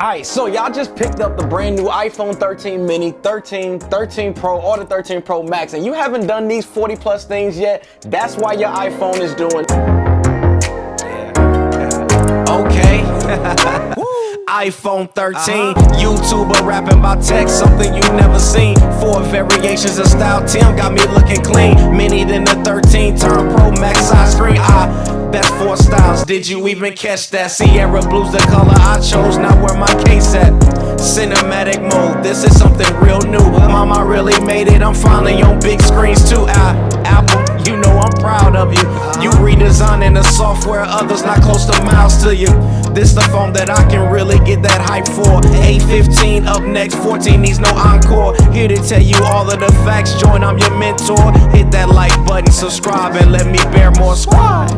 Alright, so y'all just picked up the brand new iPhone 13 mini, 13, 13 Pro, or the 13 Pro Max, and you haven't done these 40 plus things yet. That's why your iPhone is doing. Okay. iPhone 13, YouTuber rapping about tech, something you never seen. 4 variations of style, Tim got me looking clean. Mini than the 13, turn Pro Max size screen. Best 4 styles, did you even catch that? Sierra Blue's the color I chose, now where my case at? Cinematic mode, this is something real new. Mama really made it, I'm finally on big screens too. Apple, you know I'm proud of you. You redesigning the software, others not close to miles to you. This the phone that I can really get that hype for. A15 up next, 14 needs no encore. Here to tell you all of the facts, join, I'm your mentor. Hit that like button, subscribe, and let me bear more squad.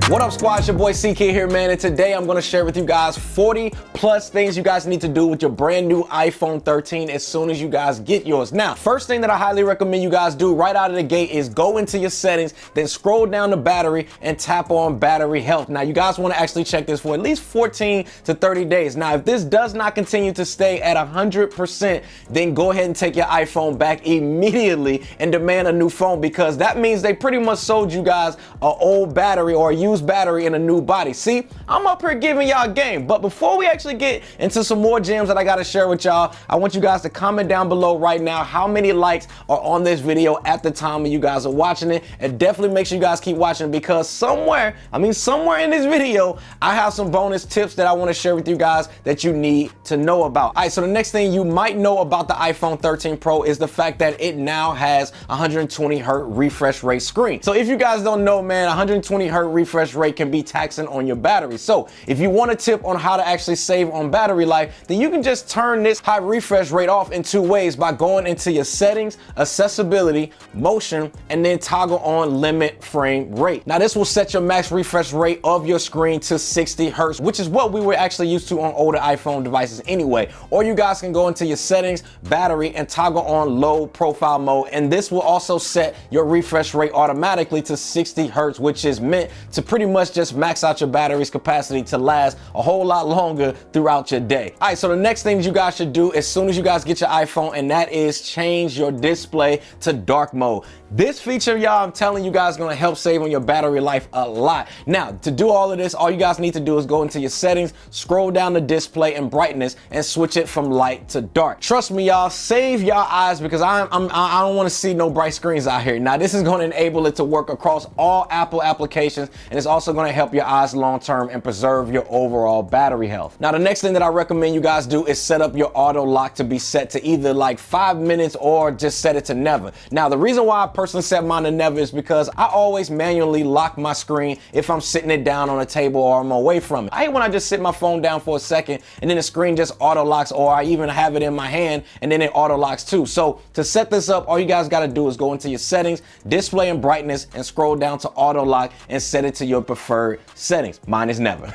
What up, squad? It's your boy CKid here, man, and today I'm gonna share with you guys 40 plus things you guys need to do with your brand new iPhone 13 as soon as you guys get yours. Now, first thing that I highly recommend you guys do right out of the gate is go into your settings, then scroll down to battery and tap on battery health. Now, you guys wanna actually check this for at least 14 to 30 days. Now, if this does not continue to stay at 100%, then go ahead and take your iPhone back immediately and demand a new phone, because that means they pretty much sold you guys an old battery or a used battery in a new body. See, I'm up here giving y'all a game, but before we actually get into some more gems that I gotta share with y'all, I want you guys to comment down below right now how many likes are on this video at the time when you guys are watching it, and definitely make sure you guys keep watching, because somewhere in this video, I have some bonus tips that I want to share with you guys that you need to know about. All right, so the next thing you might know about the iPhone 13 Pro is the fact that it now has 120 hertz refresh rate screen. So if you guys don't know, man, 120 hertz refresh rate can be taxing on your battery. So if you want a tip on how to actually save on battery life, then you can just turn this high refresh rate off in 2 ways: by going into your settings, accessibility, motion, and then toggle on limit frame rate. Now this will set your max refresh rate of your screen to 60 hertz, which is what we were actually used to on older iPhone devices anyway. Or you guys can go into your settings, battery, and toggle on low profile mode, and this will also set your refresh rate automatically to 60 hertz, which is meant to pretty much just max out your battery's capacity to last a whole lot longer throughout your day. All right, so the next thing you guys should do as soon as you guys get your iPhone, and that is change your display to dark mode. This feature, y'all, I'm telling you guys, is gonna help save on your battery life a lot. Now, to do all of this, all you guys need to do is go into your settings, scroll down the display and brightness, and switch it from light to dark. Trust me, y'all, save y'all eyes, because I don't want to see no bright screens out here. Now, this is going to enable it to work across all Apple applications, and it's also going to help your eyes long term and preserve your overall battery health. Now, the next thing that I recommend you guys do is set up your auto lock to be set to either like 5 minutes or just set it to never. Now, the reason why I personally set mine to never is because I always manually lock my screen if I'm sitting it down on a table or I'm away from it. I hate when I just sit my phone down for a second and then the screen just auto locks, or I even have it in my hand and then it auto locks too. So to set this up, all you guys got to do is go into your settings, display and brightness, and scroll down to auto lock and set it to your preferred settings. Mine is never.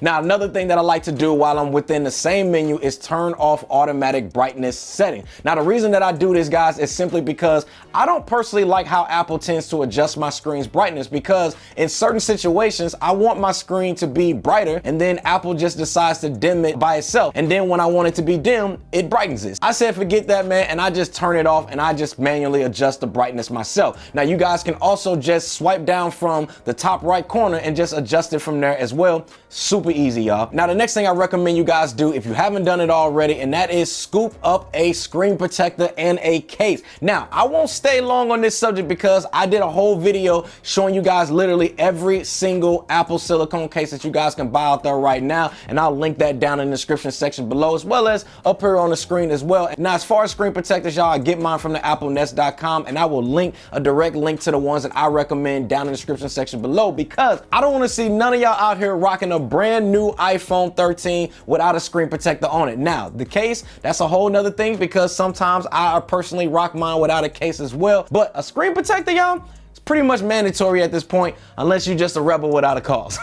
Now, another thing that I like to do while I'm within the same menu is turn off automatic brightness setting. Now, the reason that I do this, guys, is simply because I don't personally like how Apple tends to adjust my screen's brightness, because in certain situations, I want my screen to be brighter, and then Apple just decides to dim it by itself. And then when I want it to be dim, it brightens it. I said, forget that, man, and I just turn it off and I just manually adjust the brightness myself. Now, you guys can also just swipe down from the top right corner and just adjust it from there as well. Super easy, y'all. Now, the next thing I recommend you guys do, if you haven't done it already, and that is scoop up a screen protector and a case. Now, I won't stay long on this subject because I did a whole video showing you guys literally every single Apple silicone case that you guys can buy out there right now, and I'll link that down in the description section below, as well as up here on the screen as well. Now, as far as screen protectors, y'all, I get mine from the applenest.com, and I will link a direct link to the ones that I recommend down in the description section below, because I don't want to see none of y'all out here rocking a brand new iPhone 13 without a screen protector on it. Now, the case, that's a whole nother thing, because sometimes I personally rock mine without a case as well, but a screen protector, y'all, pretty much mandatory at this point, unless you're just a rebel without a cause.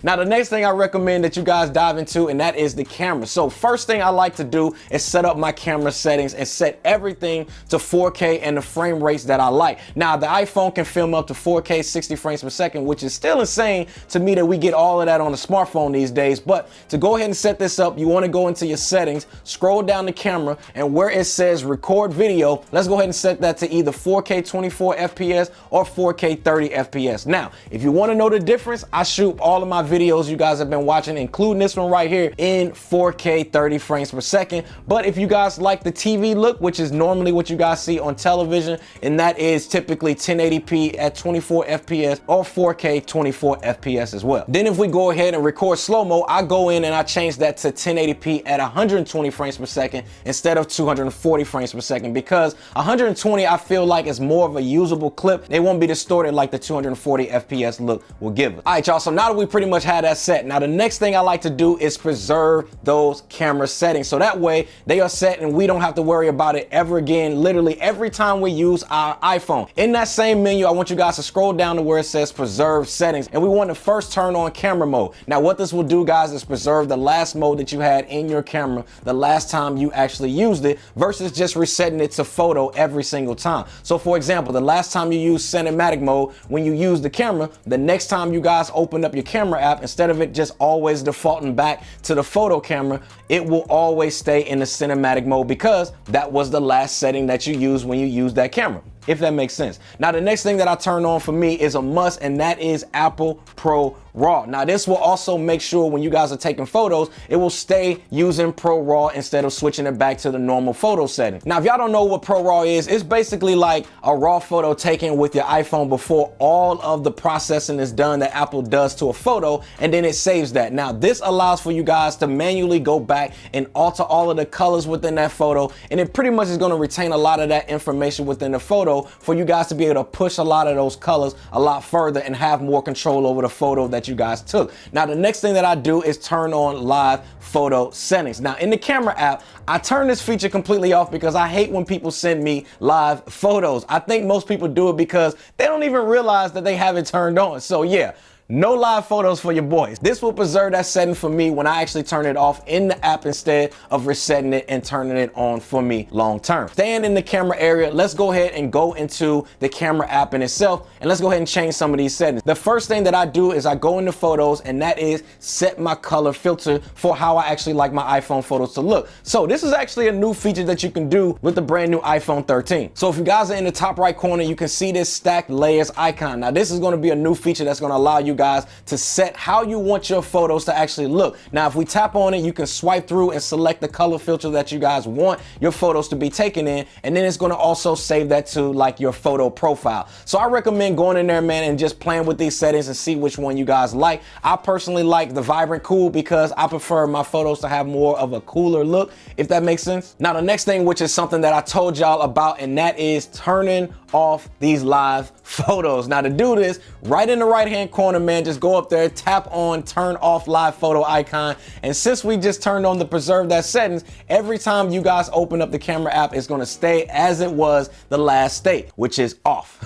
Now, the next thing I recommend that you guys dive into, and that is the camera. So first thing I like to do is set up my camera settings and set everything to 4K and the frame rates that I like. Now, the iPhone can film up to 4K 60 frames per second, which is still insane to me that we get all of that on a smartphone these days. But to go ahead and set this up, you want to go into your settings, scroll down the camera, and where it says record video, let's go ahead and set that to either 4K 24 FPS or 4K 30 FPS. Now, if you want to know the difference, I shoot all of my videos you guys have been watching, including this one right here, in 4K 30 frames per second. But if you guys like the TV look, which is normally what you guys see on television, and that is typically 1080p at 24 FPS or 4K 24 FPS as well. Then if we go ahead and record slow-mo, I go in and I change that to 1080p at 120 frames per second instead of 240 frames per second, because 120 I feel like is more of a usable clip. They won't be distorted like the 240 FPS look will give us. All right, y'all, so now that we pretty much had that set, now the next thing I like to do is preserve those camera settings, so that way they are set and we don't have to worry about it ever again, literally every time we use our iPhone. In that same menu, I want you guys to scroll down to where it says preserve settings, and we want to first turn on camera mode. Now what this will do, guys, is preserve the last mode that you had in your camera the last time you actually used it, versus just resetting it to photo every single time. So for example, the last time you used cinematic mode, when you use the camera, the next time you guys open up your camera app, instead of it just always defaulting back to the photo camera, it will always stay in the cinematic mode, because that was the last setting that you used when you used that camera, if that makes sense. Now, the next thing that I turn on for me is a must, and that is Apple Pro RAW. Now, this will also make sure when you guys are taking photos, it will stay using Pro RAW instead of switching it back to the normal photo setting. Now, if y'all don't know what Pro RAW is, it's basically like a raw photo taken with your iPhone before all of the processing is done that Apple does to a photo, and then it saves that. Now, this allows for you guys to manually go back and alter all of the colors within that photo, and it pretty much is going to retain a lot of that information within the photo for you guys to be able to push a lot of those colors a lot further and have more control over the photo that you guys took. Now, the next thing that I do is turn on live photo settings. Now, in the camera app, I turn this feature completely off because I hate when people send me live photos. I think most people do it because they don't even realize that they have it turned on. So yeah, no live photos for your boys. This will preserve that setting for me when I actually turn it off in the app instead of resetting it and turning it on for me long term. Staying in the camera area, let's go ahead and go into the camera app in itself, and let's go ahead and change some of these settings. The first thing that I do is I go into photos, and that is set my color filter for how I actually like my iPhone photos to look. So this is actually a new feature that you can do with the brand new iPhone 13. So if you guys are in the top right corner, you can see this stacked layers icon. Now this is going to be a new feature that's going to allow you guys to set how you want your photos to actually look. Now, if we tap on it, you can swipe through and select the color filter that you guys want your photos to be taken in, and then it's going to also save that to like your photo profile. So I recommend going in there, man, and just playing with these settings and see which one you guys like. I personally like the vibrant cool because I prefer my photos to have more of a cooler look, if that makes sense. Now, the next thing, which is something that I told y'all about, and that is turning off these live photos. Now, to do this, right in the right hand corner, man, just go up there, tap on turn off live photo icon, and since we just turned on the preserve that settings, every time you guys open up the camera app, it's going to stay as it was the last state, which is off.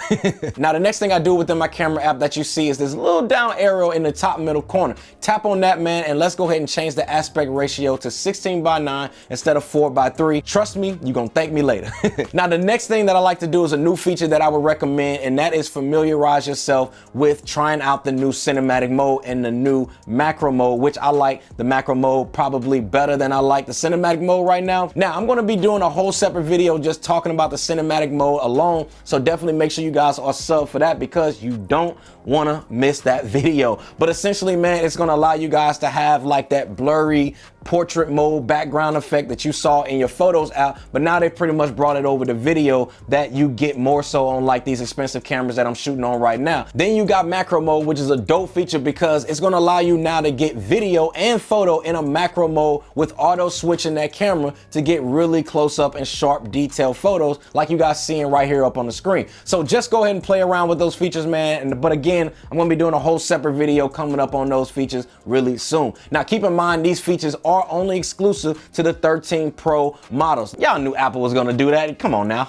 Now, the next thing I do within my camera app that you see is this little down arrow in the top middle corner. Tap on that, man, and let's go ahead and change the aspect ratio to 16:9 instead of 4:3. Trust me, you're gonna thank me later. Now, the next thing that I like to do is a new feature that I would recommend, and that is familiarize yourself with trying out the new cinematic mode and the new macro mode, which I like the macro mode probably better than I like the cinematic mode right now. Now, I'm gonna be doing a whole separate video just talking about the cinematic mode alone, so definitely make sure you guys are sub for that because you don't wanna miss that video. But essentially, man, it's gonna allow you guys to have like that blurry portrait mode background effect that you saw in your photos app, but now they pretty much brought it over to video that you get more so on like these expensive cameras that I'm shooting on right now. Then you got macro mode, which is a dope feature because it's going to allow you now to get video and photo in a macro mode with auto switching that camera to get really close up and sharp detailed photos like you guys seeing right here up on the screen. So just go ahead and play around with those features, man. But again, I'm going to be doing a whole separate video coming up on those features really soon. Now keep in mind, these features are only exclusive to the 13 Pro models. Y'all knew Apple was gonna do that. Come on now.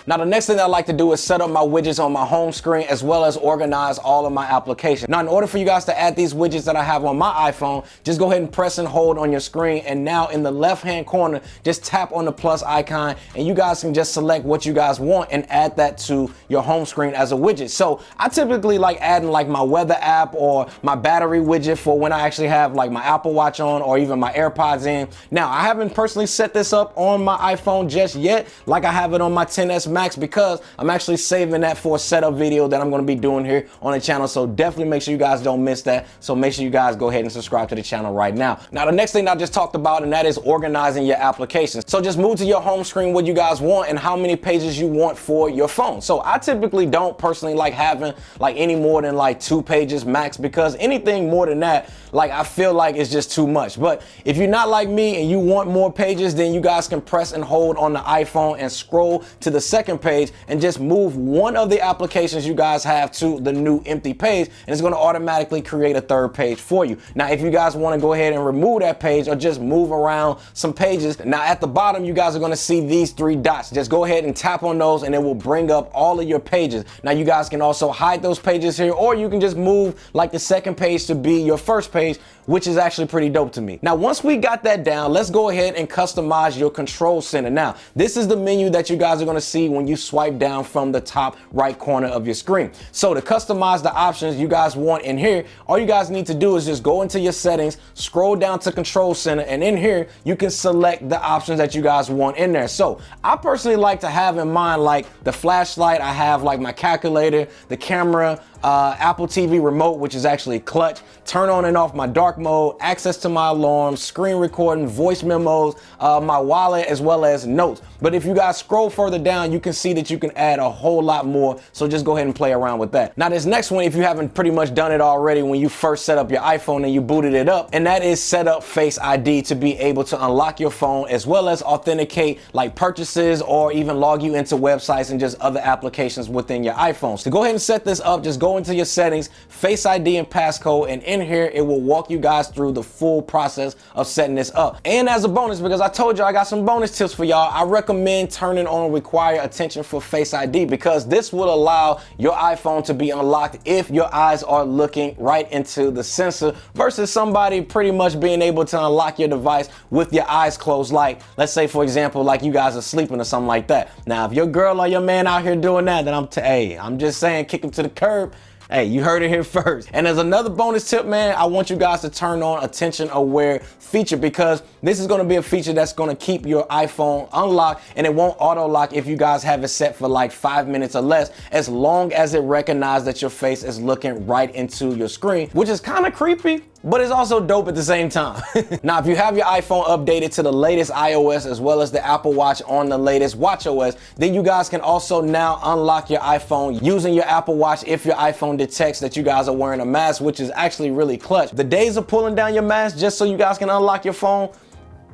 Now, the next thing that I like to do is set up my widgets on my home screen as well as organize all of my applications. Now, in order for you guys to add these widgets that I have on my iPhone, just go ahead and press and hold on your screen, and now in the left-hand corner, just tap on the plus icon, and you guys can just select what you guys want and add that to your home screen as a widget. So I typically like adding like my weather app or my battery widget for when I actually have like my Apple Watch on or even my AirPods in. Now, I haven't personally set this up on my iPhone just yet like I have it on my XS Max, because I'm actually saving that for a setup video that I'm going to be doing here on the channel. So definitely make sure you guys don't miss that. So make sure you guys go ahead and subscribe to the channel right now. Now, the next thing I just talked about, and that is organizing your applications. So just move to your home screen what you guys want and how many pages you want for your phone. So I typically don't personally like having like any more than like 2 pages max, because anything more than that, like I feel like it's just too much. But if you're not like me and you want more pages, then you guys can press and hold on the iPhone and scroll to the second page and just move one of the applications you guys have to the new empty page, and it's going to automatically create a third page for you. Now, if you guys want to go ahead and remove that page or just move around some pages, now at the bottom you guys are going to see these 3 dots. Just go ahead and tap on those and it will bring up all of your pages. Now, you guys can also hide those pages here, or you can just move like the second page to be your first page, which is actually pretty dope to me. Now, once we got that down, let's go ahead and customize your control center. Now, this is the menu that you guys are going to see when you swipe down from the top right corner of your screen. So to customize the options you guys want in here, all you guys need to do is just go into your settings, scroll down to control center, and in here you can select the options that you guys want in there. So I personally like to have in mind like the flashlight, I have like my calculator, the camera, Apple TV remote, which is actually clutch, turn on and off my dark mode, access to my alarms, screen recording, voice memos, my wallet, as well as notes. But if you guys scroll further down, you can see that you can add a whole lot more. So just go ahead and play around with that. Now, this next one, if you haven't pretty much done it already when you first set up your iPhone and you booted it up, and that is set up Face ID to be able to unlock your phone as well as authenticate like purchases or even log you into websites and just other applications within your iPhone. So go ahead and set this up. Just go into your settings, Face ID and passcode, and in here it will walk you guys through the full process of setting this up. And as a bonus, because I told you I got some bonus tips for y'all, I recommend turning on require attention for Face ID, because this will allow your iPhone to be unlocked if your eyes are looking right into the sensor, versus somebody pretty much being able to unlock your device with your eyes closed. Like, let's say for example, like you guys are sleeping or something like that. Now, if your girl or your man out here doing that, then I'm just saying, kick him to the curb. Hey, you heard it here first. And as another bonus tip, man, I want you guys to turn on attention aware feature, because this is going to be a feature that's going to keep your iPhone unlocked, and it won't auto lock if you guys have it set for like 5 minutes or less, as long as it recognizes that your face is looking right into your screen, which is kind of creepy, but it's also dope at the same time. Now, if you have your iPhone updated to the latest iOS as well as the Apple Watch on the latest watchOS, then you guys can also now unlock your iPhone using your Apple Watch if your iPhone detects that you guys are wearing a mask, which is actually really clutch. The days of pulling down your mask just so you guys can unlock your phone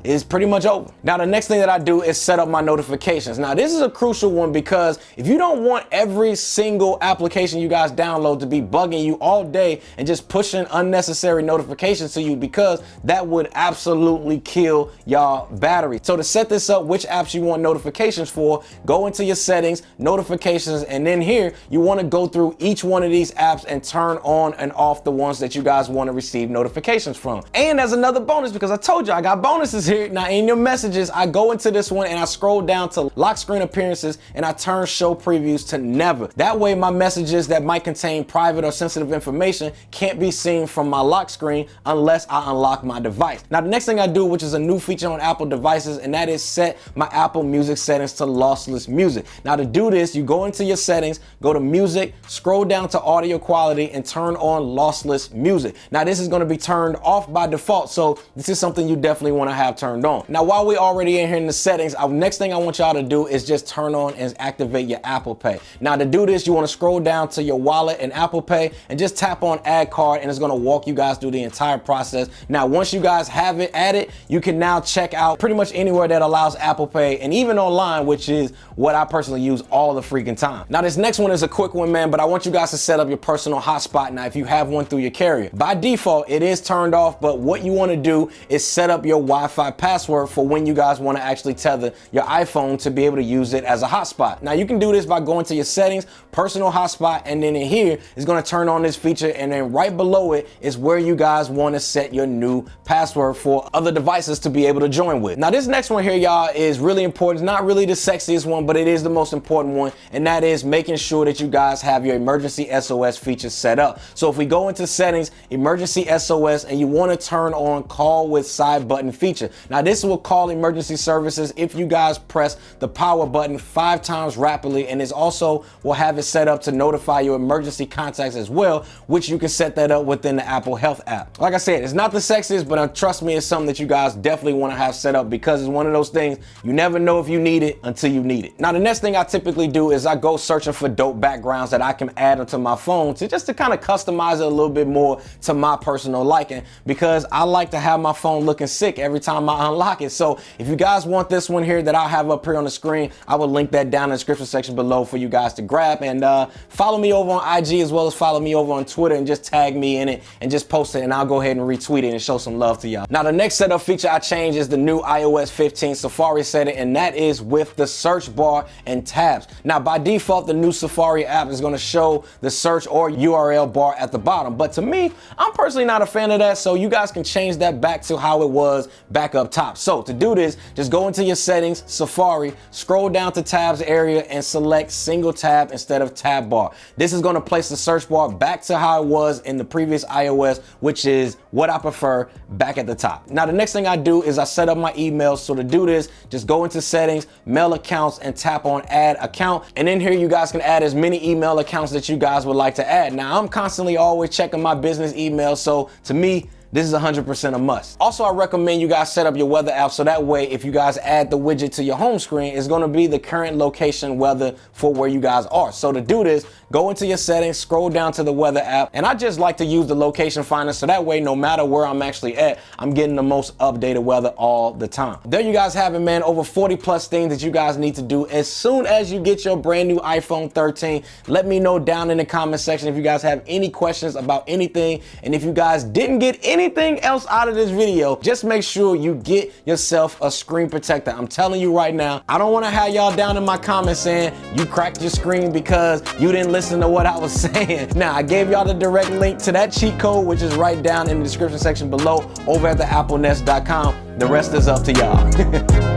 is pretty much over. Now, the next thing that I do is set up my notifications. Now, this is a crucial one, because if you don't want every single application you guys download to be bugging you all day and just pushing unnecessary notifications to you, because that would absolutely kill y'all battery. So to set this up, which apps you want notifications for, go into your settings, notifications, and then here you want to go through each one of these apps and turn on and off the ones that you guys want to receive notifications from. And as another bonus, because I told you I got bonuses here, now in your messages, I go into this one and I scroll down to lock screen appearances and I turn show previews to never. That way my messages that might contain private or sensitive information can't be seen from my lock screen unless I unlock my device. Now, the next thing I do, which is a new feature on Apple devices, and that is set my Apple Music settings to lossless music. Now, to do this, you go into your settings, go to music, scroll down to audio quality, and turn on lossless music. Now, this is going to be turned off by default, so this is something you definitely want to have have turned on. Now, while we already in here in the settings, next thing I want y'all to do is just turn on and activate your Apple Pay. Now, to do this, you want to scroll down to your wallet and Apple Pay and just tap on add card, and it's going to walk you guys through the entire process. Now, once you guys have it added, you can now check out pretty much anywhere that allows Apple Pay, and even online, which is what I personally use all the freaking time. Now, this next one is a quick one, man, but I want you guys to set up your personal hotspot. Now, if you have one through your carrier, by default, it is turned off, but what you want to do is set up your Wi-Fi password for when you guys want to actually tether your iPhone to be able to use it as a hotspot. Now, you can do this by going to your settings, personal hotspot, and then in here is going to turn on this feature, and then right below it is where you guys want to set your new password for other devices to be able to join with. Now, this next one here, y'all, is really important. It's not really the sexiest one, but it is the most important one, and that is making sure that you guys have your emergency SOS feature set up. So if we go into settings, emergency SOS, and you want to turn on call with side button feature. Now, this will call emergency services if you guys press the power button 5 times rapidly, and it also will have it set up to notify your emergency contacts as well, which you can set that up within the Apple Health app. Like I said, it's not the sexiest, but trust me, it's something that you guys definitely want to have set up, because it's one of those things you never know if you need it until you need it. Now, the next thing I typically do is I go searching for dope backgrounds that I can add onto my phone to kind of customize it a little bit more to my personal liking, because I like to have my phone looking sick every time I unlock it. So if you guys want this one here that I'll have up here on the screen, I will link that down in the description section below for you guys to grab, and follow me over on IG as well as follow me over on Twitter, and just tag me in it and just post it, and I'll go ahead and retweet it and show some love to y'all. Now, the next setup feature I changed is the new iOS 15 Safari setting, and that is with the search bar and tabs. Now, by default, the new Safari app is going to show the search or URL bar at the bottom, but to me, I'm personally not a fan of that, so you guys can change that back to how it was back up top. So to do this, just go into your settings, Safari, scroll down to tabs area, and select single tab instead of tab bar. This is going to place the search bar back to how it was in the previous iOS, which is what I prefer, back at the top. Now, the next thing I do is I set up my emails. So to do this, just go into settings, mail accounts, and tap on add account. And in here, you guys can add as many email accounts that you guys would like to add. Now, I'm constantly always checking my business email, so to me, this is 100% a must. Also, I recommend you guys set up your weather app, so that way, if you guys add the widget to your home screen, it's going to be the current location weather for where you guys are. So to do this, go into your settings, scroll down to the weather app, and I just like to use the location finder, so that way, no matter where I'm actually at, I'm getting the most updated weather all the time. There you guys have it, man. Over 40 plus things that you guys need to do as soon as you get your brand new iPhone 13. Let me know down in the comment section if you guys have any questions about anything, and if you guys didn't get anything else out of this video, just make sure you get yourself a screen protector. I'm telling you right now, I don't want to have y'all down in my comments saying you cracked your screen because you didn't listen to what I was saying. Now, I gave y'all the direct link to that cheat code, which is right down in the description section below over at theapplenest.com. The rest is up to y'all.